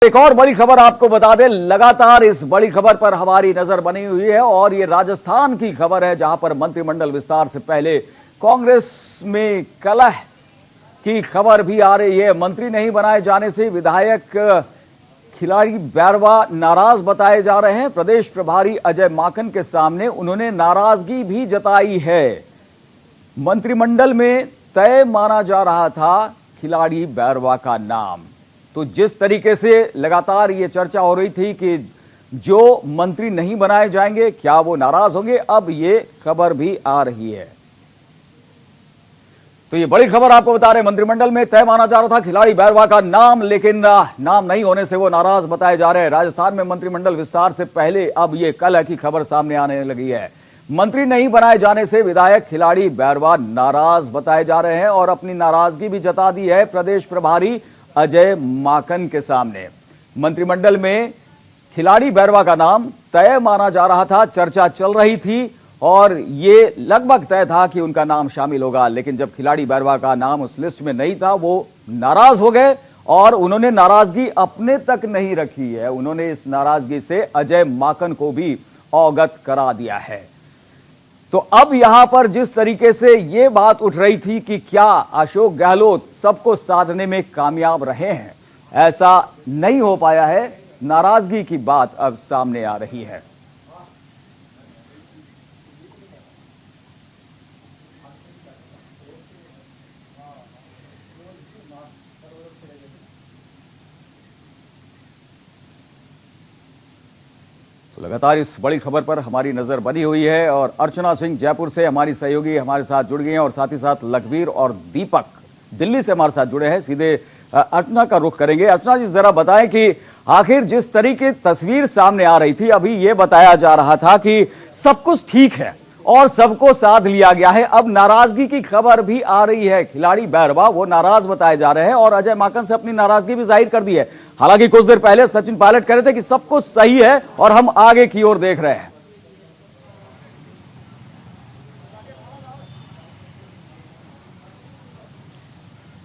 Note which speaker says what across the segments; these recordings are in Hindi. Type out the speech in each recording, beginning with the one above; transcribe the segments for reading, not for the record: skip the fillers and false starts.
Speaker 1: एक और बड़ी खबर आपको बता दें, लगातार इस बड़ी खबर पर हमारी नजर बनी हुई है और ये राजस्थान की खबर है, जहां पर मंत्रिमंडल विस्तार से पहले कांग्रेस में कलह की खबर भी आ रही है। मंत्री नहीं बनाए जाने से विधायक खिलाड़ी बैरवा नाराज बताए जा रहे हैं। प्रदेश प्रभारी अजय माकन के सामने उन्होंने नाराजगी भी जताई है। मंत्रिमंडल में तय माना जा रहा था खिलाड़ी बैरवा का नाम। तो जिस तरीके से लगातार ये चर्चा हो रही थी कि जो मंत्री नहीं बनाए जाएंगे क्या वो नाराज होंगे, अब ये खबर भी आ रही है। तो ये बड़ी खबर आपको बता रहे हैं, मंत्रिमंडल में तय माना जा रहा था खिलाड़ी बैरवा का नाम, लेकिन नाम नहीं होने से वो नाराज बताए जा रहे हैं। राजस्थान में मंत्रिमंडल विस्तार से पहले अब ये कलह की खबर सामने आने लगी है। मंत्री नहीं बनाए जाने से विधायक खिलाड़ी बैरवा नाराज बताए जा रहे हैं और अपनी नाराजगी भी जता दी है प्रदेश प्रभारी अजय माकन के सामने। मंत्रिमंडल में खिलाड़ी बैरवा का नाम तय माना जा रहा था, चर्चा चल रही थी और ये लगभग तय था कि उनका नाम शामिल होगा, लेकिन जब खिलाड़ी बैरवा का नाम उस लिस्ट में नहीं था वो नाराज हो गए और उन्होंने नाराजगी अपने तक नहीं रखी है। उन्होंने इस नाराजगी से अजय माकन को भी अवगत करा दिया है। तो अब यहां पर जिस तरीके से यह बात उठ रही थी कि क्या अशोक गहलोत सबको साधने में कामयाब रहे हैं, ऐसा नहीं हो पाया है। नाराजगी की बात अब सामने आ रही है। लगातार इस बड़ी खबर पर हमारी नजर बनी हुई है और अर्चना सिंह जयपुर से हमारी सहयोगी हमारे साथ जुड़ गए हैं और साथ ही साथ लखवीर और दीपक दिल्ली से हमारे साथ जुड़े हैं। सीधे अर्चना का रुख करेंगे। अर्चना जी, जरा बताएं कि आखिर जिस तरीके तस्वीर सामने आ रही थी, अभी ये बताया जा रहा था कि सब कुछ ठीक है और सबको साध लिया गया है, अब नाराजगी की खबर भी आ रही है। खिलाड़ी बैरवा वो नाराज बताए जा रहे हैं और अजय माकन से अपनी नाराजगी भी जाहिर कर दी है। हालांकि कुछ देर पहले सचिन पायलट कह रहे थे कि सब कुछ सही है और हम आगे की ओर देख रहे हैं।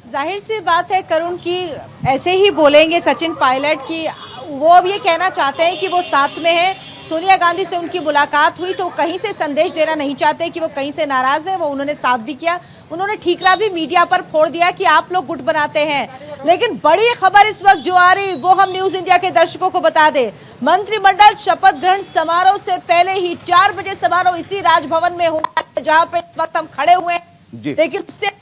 Speaker 2: जाहिर सी बात है करुण की ऐसे ही बोलेंगे सचिन पायलट की वो अब ये कहना चाहते हैं कि वो साथ में है। सोनिया गांधी से उनकी मुलाकात हुई तो कहीं से संदेश देना नहीं चाहते कि वो कहीं से नाराज है। वो उन्होंने साथ भी किया, उन्होंने ठीकरा भी मीडिया पर फोड़ दिया कि आप लोग गुट बनाते हैं। लेकिन बड़ी खबर इस वक्त जो आ रही वो हम न्यूज इंडिया के दर्शकों को बता दें। मंत्रिमंडल शपथ ग्रहण समारोह से पहले ही 4 बजे समारोह इसी राजभवन में हुआ है, जहां पे इस वक्त हम खड़े हुए हैं। लेकिन उससे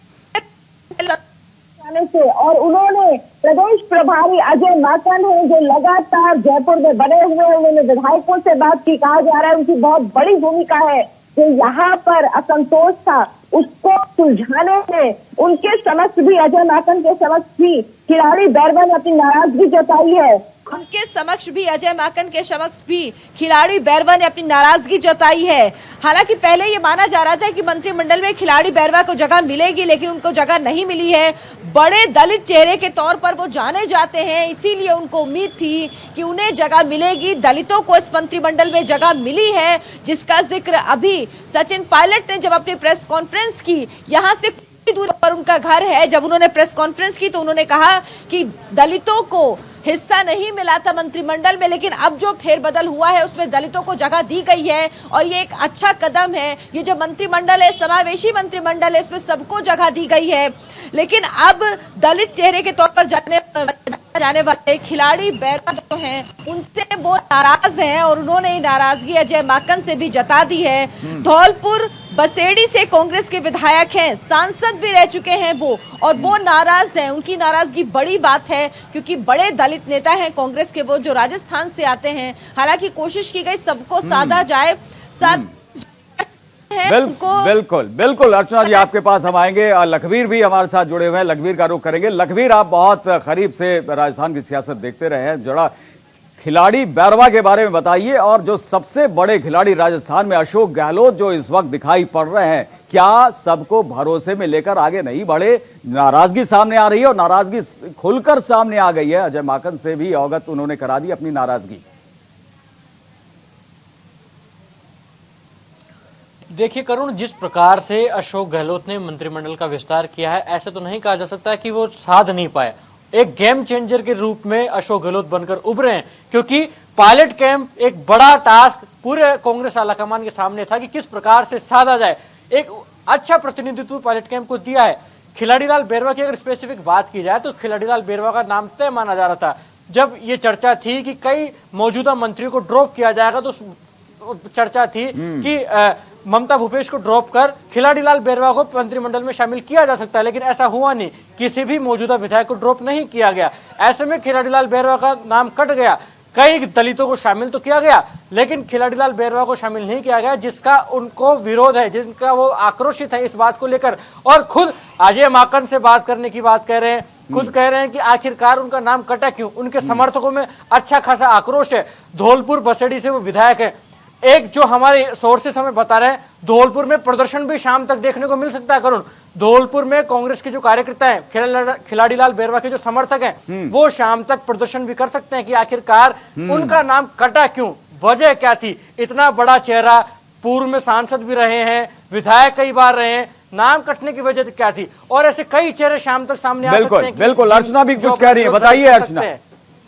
Speaker 3: से और उन्होंने प्रदेश प्रभारी अजय माकन है जो लगातार जयपुर में बने हुए हैं, उन्होंने विधायकों से बात की। कहा जा रहा है उनकी बहुत बड़ी भूमिका है। जो यहाँ पर असंतोष था उसको सुलझाने में उनके समक्ष भी, अजय माकन के समक्ष भी खिलाड़ी बैरवा ने अपनी नाराजगी जताई है।
Speaker 2: उनके समक्ष भी, अजय माकन के समक्ष भी खिलाड़ी बैरवा ने अपनी नाराजगी जताई है। हालांकि पहले ये माना जा रहा था कि मंत्रिमंडल में खिलाड़ी बैरवा को जगह मिलेगी, लेकिन उनको जगह नहीं मिली है। बड़े दलित चेहरे के तौर पर वो जाने जाते हैं, इसीलिए उनको उम्मीद थी कि उन्हें जगह मिलेगी। दलितों को इस मंत्रिमंडल में जगह मिली है, जिसका जिक्र अभी सचिन पायलट ने जब अपनी प्रेस कॉन्फ्रेंस की, यहाँ से दूर पर उनका घर है, जब उन्होंने प्रेस कॉन्फ्रेंस की तो उन्होंने कहा कि दलितों को हिस्सा नहीं मिला था मंत्रिमंडल में, लेकिन अब जो फेरबदल हुआ है उसमें दलितों को जगह दी गई है और ये एक अच्छा कदम है। ये जो मंत्रिमंडल है समावेशी मंत्रिमंडल है, इसमें सबको जगह दी गई है। लेकिन अब दलित चेहरे के तौर पर जाने वाले खिलाड़ी बैरवा जो हैं उनसे वो नाराज हैं और उन्होंने नाराजगी अजय माकन से भी जता दी है। धौलपुर बसेड़ी से कांग्रेस के विधायक हैं, सांसद भी रह चुके हैं वो, और वो नाराज हैं। उनकी नाराजगी बड़ी बात है क्योंकि बड़े दलित नेता हैं कांग्रेस के, वो जो राजस्थान से आते हैं। हालांकि कोशिश की गई सबको साधा जाए, साथ
Speaker 1: बिल्कुल बिल्कुल। अर्चना जी, आपके पास हम आएंगे और लखवीर भी हमारे साथ जुड़े हुए हैं, लखवीर का रुख करेंगे। लखवीर, आप बहुत करीब से राजस्थान की सियासत देखते रहे हैं, जरा खिलाड़ी बैरवा के बारे में बताइए। और जो सबसे बड़े खिलाड़ी राजस्थान में अशोक गहलोत जो इस वक्त दिखाई पड़ रहे हैं, क्या सबको भरोसे में लेकर आगे नहीं बढ़े? नाराजगी सामने आ रही है और नाराजगी खुलकर सामने आ गई है। अजय माकन से भी अवगत उन्होंने करा दी अपनी नाराजगी।
Speaker 4: देखिए करुण, जिस प्रकार से अशोक गहलोत ने मंत्रिमंडल का विस्तार किया है, ऐसे तो नहीं कहा जा सकता कि वो साध नहीं पाए। एक गेम चेंजर के रूप में अशोक गहलोत बनकर उभरे हैं, क्योंकि पायलट कैंप एक बड़ा टास्क पूरे कांग्रेस आलाकमान के सामने था कि किस प्रकार से साधा जाए। एक अच्छा प्रतिनिधित्व पायलट कैंप को दिया है। खिलाड़ीलाल बेरवा की अगर स्पेसिफिक बात की जाए तो खिलाड़ीलाल बेरवा का नाम तय माना जा रहा था। जब ये चर्चा थी कि कई मौजूदा मंत्रियों को ड्रॉप किया जाएगा तो चर्चा थी कि ममता भूपेश को ड्रॉप कर खिलाड़ीलाल बेरवा को मंत्रिमंडल में शामिल किया जा सकता है, लेकिन ऐसा हुआ नहीं। किसी भी मौजूदा विधायक को ड्रॉप नहीं किया गया। ऐसे में खिलाड़ीलाल बेरवा का नाम कट गया। कई दलितों को शामिल तो किया गया, लेकिन खिलाड़ीलाल बेरवा को शामिल नहीं किया गया, जिसका उनको विरोध है, जिनका वो आक्रोशित है इस बात को लेकर। और खुद अजय माकन से बात करने की बात कह रहे हैं, खुद कह रहे हैं कि आखिरकार उनका नाम कटा क्यों। उनके समर्थकों में अच्छा खासा आक्रोश है। धौलपुर बसेड़ी से वो विधायक है। एक जो हमारे सोर्सेस हमें बता रहे हैं, धौलपुर में प्रदर्शन भी शाम तक देखने को मिल सकता है। करुण, धौलपुर में कांग्रेस के जो कार्यकर्ता हैं, खिलाड़ीलाल बेरवा के जो समर्थक हैं, वो शाम तक प्रदर्शन भी कर सकते हैं कि आखिरकार उनका नाम कटा क्यों, वजह क्या थी। इतना बड़ा चेहरा, पूर्व में सांसद भी रहे हैं, विधायक कई बार रहे हैं, नाम कटने की वजह क्या थी। और ऐसे कई चेहरे शाम तक सामने आ सकते हैं।
Speaker 1: बिल्कुल, अर्चना भी कुछ कह रही है, बताइए अर्चना।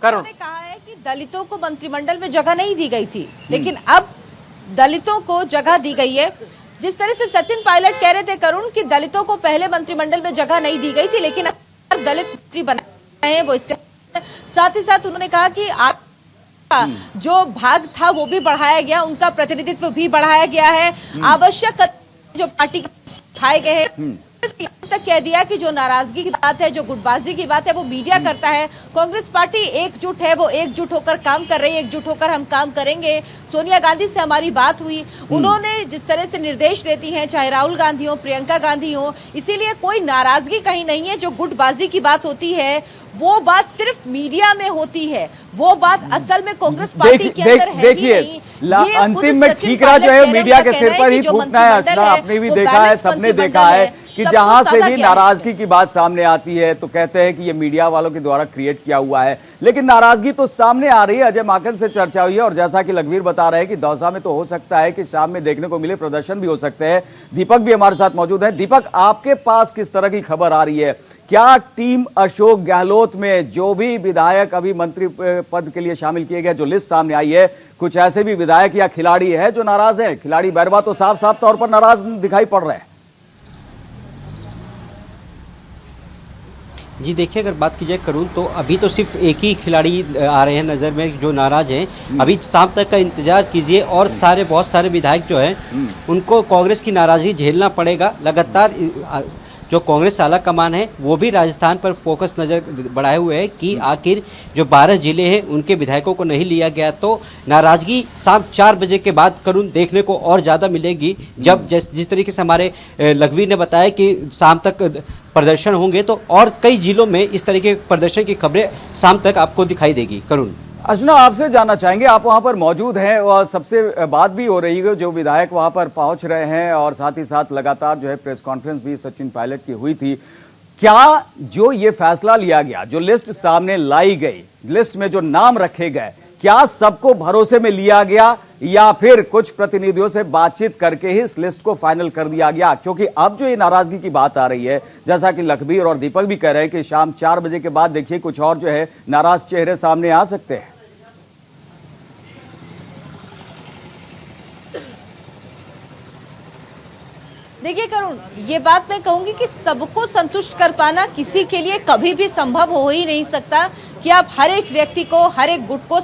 Speaker 2: करुण ने कहा है कि दलितों को मंत्रिमंडल में जगह नहीं दी गई थी, लेकिन अब दलितों को जगह दी गई है। जिस तरह से सचिन पायलट कह रहे थे करुण कि दलितों को पहले मंत्रिमंडल में जगह नहीं दी गई थी, लेकिन अब दलित मंत्री बनाए हैं वो इससे। साथ ही साथ उन्होंने कहा कि जो भाग था वो भी बढ़ाया गया, उनका प्रतिनिधित्व भी बढ़ाया गया है। आवश्यक जो पार्टी उठाए गए हैं, यहाँ तक कह दिया कि जो नाराजगी की बात है, जो गुटबाजी की बात है, वो मीडिया करता है। कांग्रेस पार्टी एकजुट है, वो एकजुट होकर काम कर रही है, एकजुट होकर हम काम करेंगे। सोनिया गांधी से हमारी बात हुई, उन्होंने जिस तरह से निर्देश देती हैं, चाहे राहुल गांधी हो, प्रियंका गांधी हो, इसीलिए कोई नाराजगी कहीं नहीं है। जो गुटबाजी की बात होती है वो बात सिर्फ मीडिया में होती है, वो बात असल में कांग्रेस पार्टी के अंदर है ही नहीं।
Speaker 1: अंतिम में ठीकरा जो है मीडिया के सिर पर ही फूटना है। अर्चना, आपने भी देखा है, सबने देखा है कि जहां से भी नाराजगी की बात सामने आती है तो कहते हैं कि ये मीडिया वालों के द्वारा क्रिएट किया हुआ है, लेकिन नाराजगी तो सामने आ रही है। अजय माकन से चर्चा हुई है और जैसा कि लखवीर बता रहे हैं कि दौसा में तो हो सकता है कि शाम में देखने को मिले, प्रदर्शन भी हो सकते हैं। दीपक भी हमारे साथ मौजूद है। दीपक, आपके पास किस तरह की खबर आ रही है? क्या टीम अशोक गहलोत में जो भी विधायक अभी मंत्री पद के लिए शामिल किए गए, जो लिस्ट सामने आई है, कुछ ऐसे भी विधायक या खिलाड़ी है जो नाराज हैं? खिलाड़ी बेरवा तो साफ साफ तौर पर नाराज दिखाई पड़ रहे हैं।
Speaker 5: जी देखिए, अगर बात की जाए करूँ तो अभी तो सिर्फ एक ही खिलाड़ी आ रहे हैं नज़र में जो नाराज हैं। अभी शाम तक का इंतजार कीजिए और बहुत सारे विधायक जो हैं उनको कांग्रेस की नाराज़गी झेलना पड़ेगा। लगातार जो कांग्रेस आला कमान है वो भी राजस्थान पर फोकस नज़र बढ़ाए हुए है कि आखिर जो 12 जिले हैं उनके विधायकों को नहीं लिया गया, तो नाराज़गी शाम 4 बजे के बाद करुण देखने को और ज़्यादा मिलेगी। जब जिस तरीके से हमारे लखवीर ने बताया कि शाम तक प्रदर्शन होंगे, तो और कई जिलों में इस तरह के प्रदर्शन की खबरें शाम तक आपको दिखाई देगी। करुण,
Speaker 1: अर्चना, आपसे जानना चाहेंगे, आप वहां पर मौजूद हैं और सबसे बात भी हो रही है, जो विधायक वहां पर पहुंच रहे हैं और साथ ही साथ लगातार जो है प्रेस कॉन्फ्रेंस भी सचिन पायलट की हुई थी। क्या जो ये फैसला लिया गया, जो लिस्ट सामने लाई गई, लिस्ट में जो नाम रखे गए, क्या सबको भरोसे में लिया गया या फिर कुछ प्रतिनिधियों से बातचीत करके ही इस लिस्ट को फाइनल कर दिया गया? क्योंकि अब जो ये नाराजगी की बात आ रही है, जैसा कि लखबीर और दीपक भी कह रहे हैं कि शाम 4 बजे के बाद देखिए कुछ और जो है नाराज चेहरे सामने आ सकते हैं।
Speaker 2: देखिए करुण, ये बात मैं कहूंगी कि सबको संतुष्ट कर पाना किसी के लिए कभी भी संभव हो ही नहीं सकता कि आप हर एक व्यक्ति को, हर एक गुट को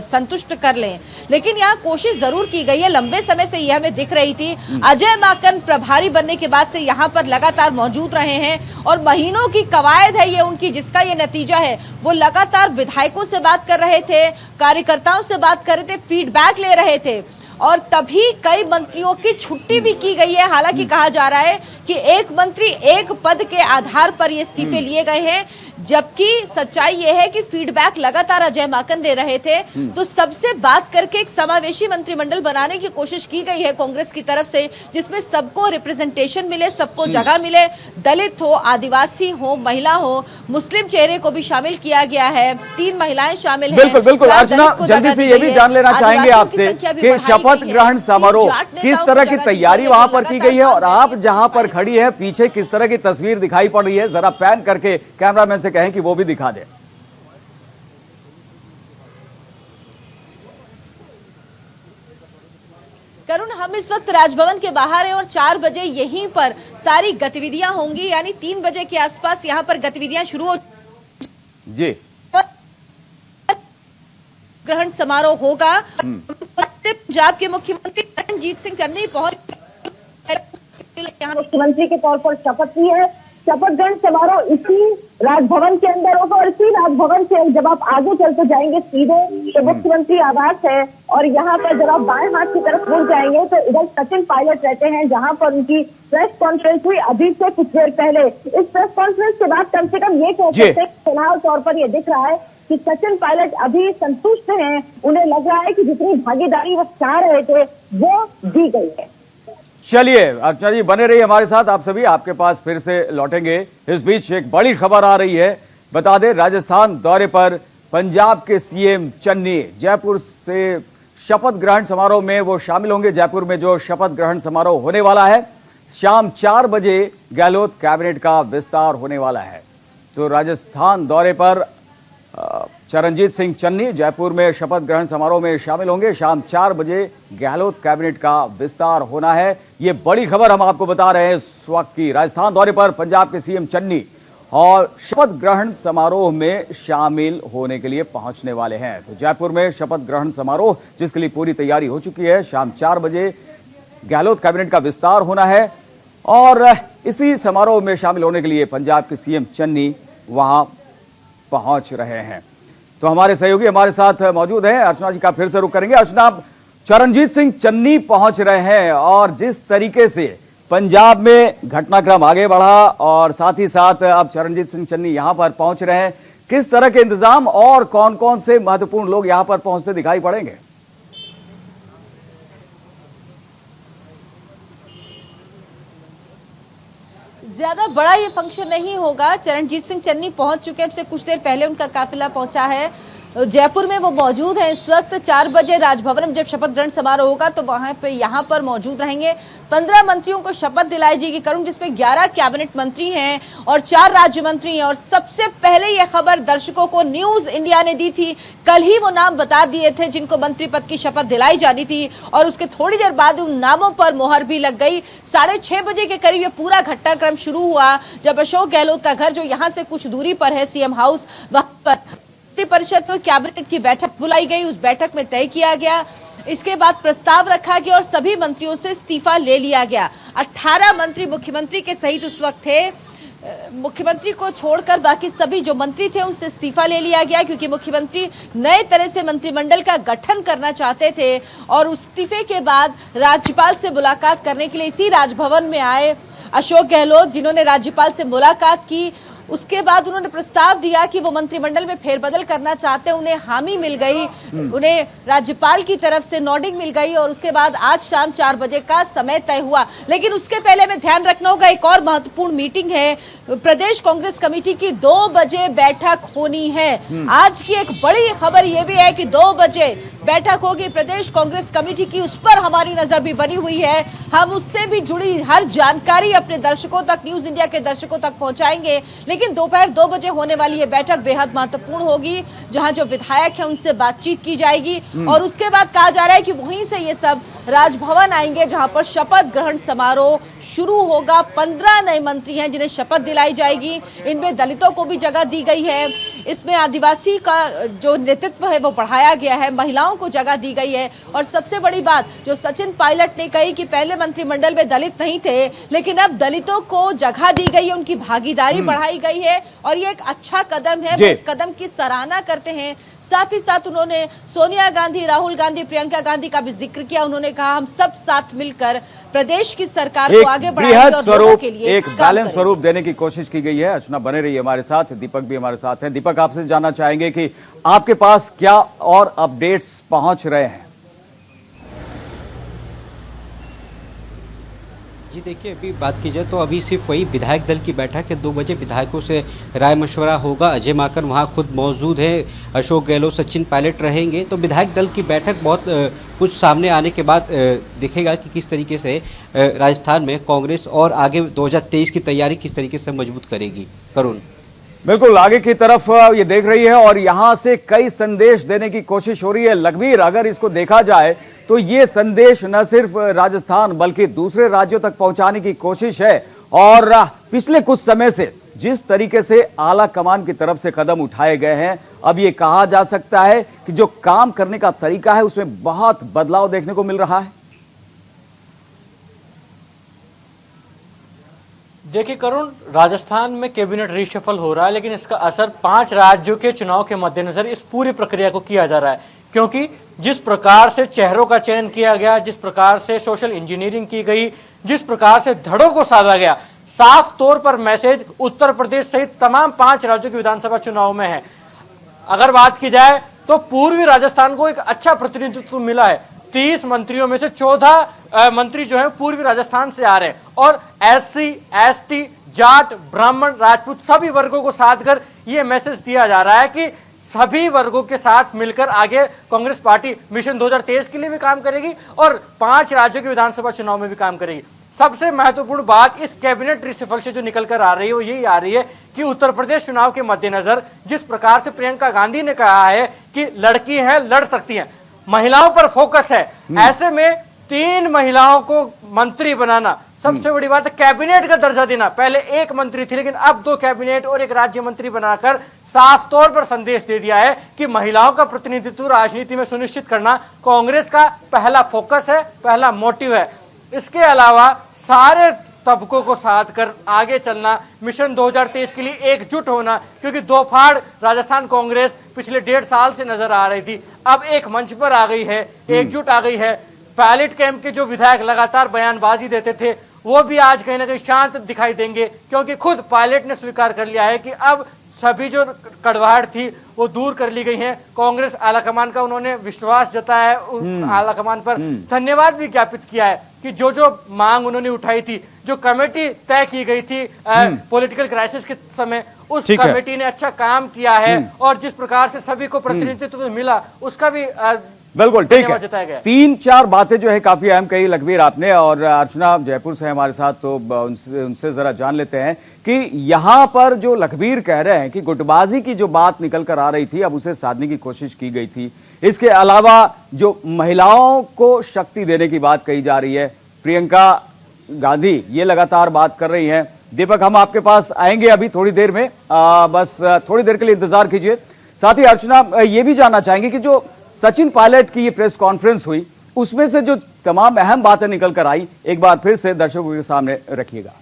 Speaker 2: संतुष्ट कर लें, लेकिन यहाँ कोशिश जरूर की गई है। लंबे समय से यह हमें दिख रही थी। अजय माकन प्रभारी बनने के बाद से यहाँ पर लगातार मौजूद रहे हैं और महीनों की कवायद है ये उनकी, जिसका ये नतीजा है। वो लगातार विधायकों से बात कर रहे थे, कार्यकर्ताओं से बात कर रहे थे, फीडबैक ले रहे थे और तभी कई मंत्रियों की छुट्टी भी की गई है। हालांकि कहा जा रहा है कि एक मंत्री एक पद के आधार पर ये इस्तीफे लिए गए हैं, जबकि सच्चाई ये है कि फीडबैक लगातार अजय माकन दे रहे थे। तो सबसे बात करके एक समावेशी मंत्रिमंडल बनाने की कोशिश की गई है कांग्रेस की तरफ से, जिसमें सबको रिप्रेजेंटेशन मिले, सबको जगह मिले। दलित हो, आदिवासी हो, महिला हो, मुस्लिम चेहरे को भी शामिल किया गया है। 3 महिलाएं शामिल हैं।
Speaker 1: बिल्कुल बिल्कुल। अर्चना, जल्दी से ये भी जान लेना चाहेंगे आपसे कि शपथ ग्रहण समारोह किस तरह की तैयारी वहां पर की गई है और आप जहां पर खड़ी है पीछे किस तरह की तस्वीर दिखाई पड़ रही है, जरा पैन करके कैमरामैन से से कहें कि वो भी दिखा दें।
Speaker 2: करुण, हम इस वक्त राजभवन के बाहर हैं और 4 बजे यहीं पर सारी गतिविधियां होंगी, यानी 3 बजे के आसपास यहां पर गतिविधियां शुरू हो
Speaker 1: जी।
Speaker 3: ग्रहण समारोह होगा। पंजाब के मुख्यमंत्री रणजीत सिंह चन्नी पहुंच मुख्यमंत्री के तौर पर शपथ ली है। शपथ ग्रहण समारोह इसी राजभवन के अंदर होगा और इसी राजभवन से जब आप आगे चलते जाएंगे सीधे तो मुख्यमंत्री आवास है और यहाँ पर जब आप बाएं हाथ की तरफ मुड़ जाएंगे तो इधर सचिन पायलट रहते हैं, जहाँ पर उनकी प्रेस कॉन्फ्रेंस हुई अभी से कुछ देर पहले। इस प्रेस कॉन्फ्रेंस के बाद कम से कम ये कह सकते हैं, फिलहाल तौर पर यह दिख रहा है कि सचिन पायलट अभी संतुष्ट हैं। उन्हें लग रहा है कि जितनी भागीदारी वो चाह रहे थे वो दी गई है।
Speaker 1: चलिए अर्चना जी बने रहिए हमारे साथ, आप सभी आपके पास फिर से लौटेंगे। इस बीच एक बड़ी खबर आ रही है, बता दें राजस्थान दौरे पर पंजाब के सीएम चन्नी जयपुर से शपथ ग्रहण समारोह में वो शामिल होंगे। जयपुर में जो शपथ ग्रहण समारोह होने वाला है शाम 4 बजे गहलोत कैबिनेट का विस्तार होने वाला है। तो राजस्थान दौरे पर चरणजीत सिंह चन्नी जयपुर में शपथ ग्रहण समारोह में शामिल होंगे। शाम 4 बजे गहलोत कैबिनेट का विस्तार होना है। ये बड़ी खबर हम आपको बता रहे हैं इस वक्त की। राजस्थान दौरे पर पंजाब के सीएम चन्नी और शपथ ग्रहण समारोह में शामिल होने के लिए पहुंचने वाले हैं। तो जयपुर में शपथ ग्रहण समारोह जिसके लिए पूरी तैयारी हो चुकी है। शाम 4 बजे गहलोत कैबिनेट का विस्तार होना है और इसी समारोह में शामिल होने के लिए पंजाब के सीएम चन्नी वहां पहुंच रहे हैं। तो हमारे सहयोगी हमारे साथ मौजूद हैं, अर्चना जी का फिर से रुख करेंगे। अर्चना, चरणजीत सिंह चन्नी पहुंच रहे हैं और जिस तरीके से पंजाब में घटनाक्रम आगे बढ़ा और साथ ही साथ अब चरणजीत सिंह चन्नी यहां पर पहुंच रहे हैं, किस तरह के इंतजाम और कौन कौन से महत्वपूर्ण लोग यहां पर पहुंचते दिखाई पड़ेंगे?
Speaker 2: ज्यादा बड़ा ये फंक्शन नहीं होगा। चरणजीत सिंह चन्नी पहुंच चुके हैं, अब से कुछ देर पहले उनका काफिला पहुंचा है। जयपुर में वो मौजूद हैं इस वक्त। 4 बजे राजभवन में जब शपथ ग्रहण समारोह होगा तो वहां पे यहाँ पर मौजूद रहेंगे। 15 मंत्रियों को शपथ दिलाई जाएगी करुण, जिसमें 11 कैबिनेट मंत्री हैं और 4 राज्य मंत्री हैं। और सबसे पहले यह खबर दर्शकों को न्यूज इंडिया ने दी थी। कल ही वो नाम बता दिए थे जिनको मंत्री पद की शपथ दिलाई जानी थी और उसके थोड़ी देर बाद उन नामों पर मोहर भी लग गई। 6:30 बजे के करीब ये पूरा घटनाक्रम शुरू हुआ जब अशोक गहलोत का घर जो यहाँ से कुछ दूरी पर है, सीएम हाउस, वहां पर परिषद और कैबिनेट की बैठक बुलाई गई। उस बैठक में तय किया गया, इसके बाद प्रस्ताव रखा गया और सभी मंत्रियों से इस्तीफा ले लिया गया। 18 मंत्री मुख्यमंत्री के सहित उस वक्त थे। मुख्यमंत्री को छोड़कर बाकी सभी जो मंत्री थे उनसे इस्तीफा ले लिया गया क्योंकि मुख्यमंत्री नए तरह से मंत्रिमंडल का गठन करना चाहते थे। और उस इस्तीफे के बाद राज्यपाल से मुलाकात करने के लिए इसी राजभवन में आए अशोक गहलोत, जिन्होंने राज्यपाल से मुलाकात की। उसके बाद उन्होंने प्रस्ताव दिया कि वो मंत्रिमंडल में फेरबदल करना चाहते हैं। उन्हें हामी मिल गई, उन्हें राज्यपाल की तरफ से नोटिंग मिल गई और उसके बाद आज शाम 4 बजे का समय तय हुआ। लेकिन उसके पहले हमें ध्यान रखना होगा, एक और महत्वपूर्ण मीटिंग है। प्रदेश कांग्रेस कमेटी की 2 बजे बैठक होनी है। आज की एक बड़ी खबर यह भी है कि 2 बजे बैठक होगी प्रदेश कांग्रेस कमेटी की, उस पर हमारी नजर भी बनी हुई है। हम उससे भी जुड़ी हर जानकारी अपने दर्शकों तक, न्यूज इंडिया के दर्शकों तक पहुंचाएंगे। लेकिन दोपहर 2 बजे होने वाली ये बैठक बेहद महत्वपूर्ण होगी, जहां जो विधायक हैं उनसे बातचीत की जाएगी और उसके बाद कहा जा रहा है कि वहीं से ये सब राजभवन आएंगे, जहां पर शपथ ग्रहण समारोह शुरू होगा। 15 नए मंत्री हैं जिन्हें शपथ दिलाई जाएगी। इनमें दलितों को भी जगह दी गई है, इसमें आदिवासी का जो नेतृत्व है वो बढ़ाया गया है, महिलाओं को जगह दी गई है। और सबसे बड़ी बात जो सचिन पायलट ने कही कि पहले मंत्रिमंडल में दलित नहीं थे लेकिन अब दलितों को जगह दी गई है, उनकी भागीदारी बढ़ाई गई है और ये एक अच्छा कदम है। वो इस कदम की सराहना करते हैं। साथ ही साथ उन्होंने सोनिया गांधी, राहुल गांधी, प्रियंका गांधी का भी जिक्र किया। उन्होंने कहा हम सब साथ मिलकर प्रदेश की सरकार को आगे बढ़ाएंगे और लोगों के लिए
Speaker 1: एक बैलेंस स्वरूप देने की कोशिश की गई है। अर्चना बने रही हमारे साथ, दीपक भी हमारे साथ हैं। दीपक, आपसे जानना चाहेंगे कि आपके पास क्या और अपडेट्स पहुंच रहे हैं?
Speaker 5: जी देखिए, अभी बात की जाए तो अभी सिर्फ वही विधायक दल की बैठक है। 2 बजे विधायकों से राय मशवरा होगा। अजय माकन वहाँ खुद मौजूद है, अशोक गहलोत, सचिन पायलट रहेंगे। तो विधायक दल की बैठक बहुत कुछ सामने आने के बाद दिखेगा कि किस तरीके से राजस्थान में कांग्रेस और आगे 2023 की तैयारी किस तरीके से मजबूत करेगी। करुण,
Speaker 1: बिल्कुल आगे की तरफ ये देख रही है और यहां से कई संदेश देने की कोशिश हो रही है। लखबीर, अगर इसको देखा जाए तो ये संदेश न सिर्फ राजस्थान बल्कि दूसरे राज्यों तक पहुंचाने की कोशिश है। और पिछले कुछ समय से जिस तरीके से आला कमान की तरफ से कदम उठाए गए हैं, अब ये कहा जा सकता है कि जो काम करने का तरीका है उसमें बहुत बदलाव देखने को मिल रहा है।
Speaker 4: देखिए करुण, राजस्थान में कैबिनेट रीशफल हो रहा है, लेकिन इसका असर 5 राज्यों के चुनाव के मद्देनजर इस पूरी प्रक्रिया को किया जा रहा है। क्योंकि जिस प्रकार से चेहरों का चयन किया गया, जिस प्रकार से सोशल इंजीनियरिंग की गई, जिस प्रकार से धड़ों को साधा गया, साफ तौर पर मैसेज उत्तर प्रदेश सहित तमाम 5 राज्यों के विधानसभा चुनाव में है। अगर बात की जाए तो पूर्वी राजस्थान को एक अच्छा प्रतिनिधित्व मिला है। 30 मंत्रियों में से 14 मंत्री जो हैं पूर्वी राजस्थान से आ रहे हैं और SC, ST, जाट, ब्राह्मण, राजपूत सभी वर्गों को साथ कर यह मैसेज दिया जा रहा है कि सभी वर्गों के साथ मिलकर आगे कांग्रेस पार्टी मिशन 2023 के लिए भी काम करेगी और 5 राज्यों के विधानसभा चुनाव में भी काम करेगी। सबसे महत्वपूर्ण बात इस कैबिनेट रिशफल से जो निकल कर आ रही है वो यही आ रही है कि उत्तर प्रदेश चुनाव के मद्देनजर जिस प्रकार से प्रियंका गांधी ने कहा है कि लड़की हैं, लड़ सकती हैं, महिलाओं पर फोकस है, ऐसे में 3 महिलाओं को मंत्री बनाना, सबसे बड़ी बात है कैबिनेट का दर्जा देना। पहले 1 मंत्री थी लेकिन अब 2 कैबिनेट और 1 राज्य मंत्री बनाकर साफ तौर पर संदेश दे दिया है कि महिलाओं का प्रतिनिधित्व राजनीति में सुनिश्चित करना कांग्रेस का पहला फोकस है, पहला मोटिव है। इसके अलावा सारे तबकों को साथ कर आगे चलना, मिशन 2023 के लिए एकजुट होना, क्योंकि दो फाड़ राजस्थान कांग्रेस पिछले 1.5 साल से नजर आ रही थी, अब एक मंच पर आ गई है, एकजुट आ गई है। पायलट कैंप के जो विधायक लगातार बयानबाजी देते थे वो भी आज कहीं ना कहीं शांत दिखाई देंगे, क्योंकि खुद पायलट ने स्वीकार कर लिया है कि अब सभी जो कड़वाहट थी वो दूर कर ली गई है। कांग्रेस आलाकमान का उन्होंने विश्वास जताया है, आलाकमान पर धन्यवाद भी ज्ञापित किया है कि जो जो मांग उन्होंने उठाई थी, जो कमेटी तय की गई थी पॉलिटिकल क्राइसिस के समय, उस कमेटी ने अच्छा काम किया है और जिस प्रकार से सभी को प्रतिनिधित्व मिला उसका भी
Speaker 1: बिल्कुल ठीक है। 3-4 बातें जो है काफी अहम कही लखबीर आपने, और अर्चना जयपुर से हमारे साथ, तो उनसे जरा जान लेते हैं कि यहां पर जो लखबीर कह रहे हैं कि गुटबाजी की जो बात निकल कर आ रही थी अब उसे साधने की कोशिश की गई थी। इसके अलावा जो महिलाओं को शक्ति देने की बात कही जा रही है, प्रियंका गांधी ये लगातार बात कर रही हैं। दीपक, हम आपके पास आएंगे अभी थोड़ी देर में, बस थोड़ी देर के लिए इंतजार कीजिए। साथ ही अर्चना ये भी जानना चाहेंगे कि जो सचिन पायलट की ये प्रेस कॉन्फ्रेंस हुई उसमें से जो तमाम अहम बातें निकल कर आई, एक बार फिर से दर्शकों के सामने रखिएगा।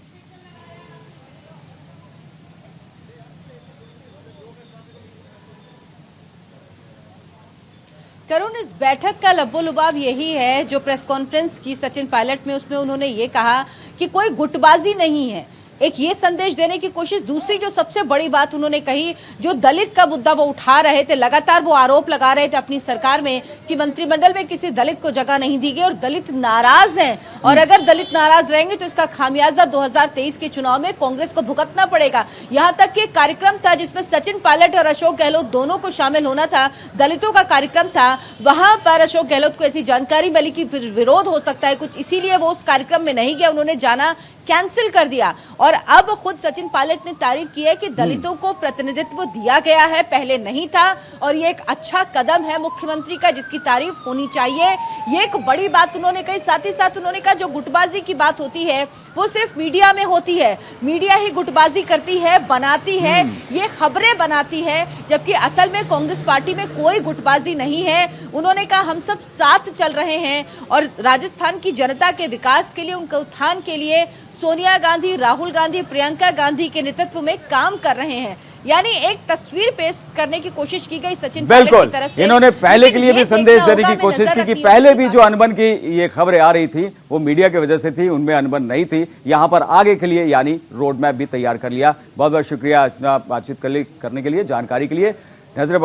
Speaker 2: करुण, इस बैठक का लब्बो-लुबाब यही है जो प्रेस कॉन्फ्रेंस की सचिन पायलट में, उसमें उन्होंने ये कहा कि कोई गुटबाजी नहीं है, एक ये संदेश देने की कोशिश। दूसरी जो सबसे बड़ी बात उन्होंने कही, जो दलित का मुद्दा वो उठा रहे थे, लगातार वो आरोप लगा रहे थे अपनी सरकार में कि मंत्रिमंडल में किसी दलित को जगह नहीं दी गई और दलित नाराज हैं, और अगर दलित नाराज रहेंगे तो इसका खामियाजा 2023 के चुनाव में कांग्रेस को भुगतना पड़ेगा। यहाँ तक कि एक कार्यक्रम था जिसमें सचिन पायलट और अशोक गहलोत दोनों को शामिल होना था, दलितों का कार्यक्रम था। वहां पर अशोक गहलोत को ऐसी जानकारी मिली कि विरोध हो सकता है कुछ, इसीलिए वो उस कार्यक्रम में नहीं गया, उन्होंने जाना कैंसिल कर दिया। और अब खुद सचिन पायलट ने तारीफ की है कि दलितों को प्रतिनिधित्व दिया गया है, पहले नहीं था, और ये एक अच्छा कदम है मुख्यमंत्री का जिसकी तारीफ होनी चाहिए। ये एक बड़ी बात उन्होंने कही। साथ ही साथ उन्होंने कहा जो गुटबाजी की बात होती है वो सिर्फ मीडिया में होती है, मीडिया ही गुटबाजी करती है, बनाती है, ये खबरें बनाती है, जबकि असल में कांग्रेस पार्टी में कोई गुटबाजी नहीं है। उन्होंने कहा हम सब साथ चल रहे हैं और राजस्थान की जनता के विकास के लिए, उनके उत्थान के लिए सोनिया गांधी, राहुल गांधी, प्रियंका गांधी के नेतृत्व में काम कर रहे हैं। यानी एक तस्वीर पेश करने की कोशिश की गई सचिन पायलट की तरफ से।
Speaker 1: इन्होंने पहले के लिए भी संदेश देने की कोशिश की कि पहले भी जो अनबन की ये खबरें आ रही थी वो मीडिया की वजह से थी, उनमें अनबन नहीं थी। यहां पर आगे के लिए यानी रोड मैप भी तैयार कर लिया। बहुत बहुत शुक्रिया बातचीत करने के लिए, जानकारी के लिए। नजर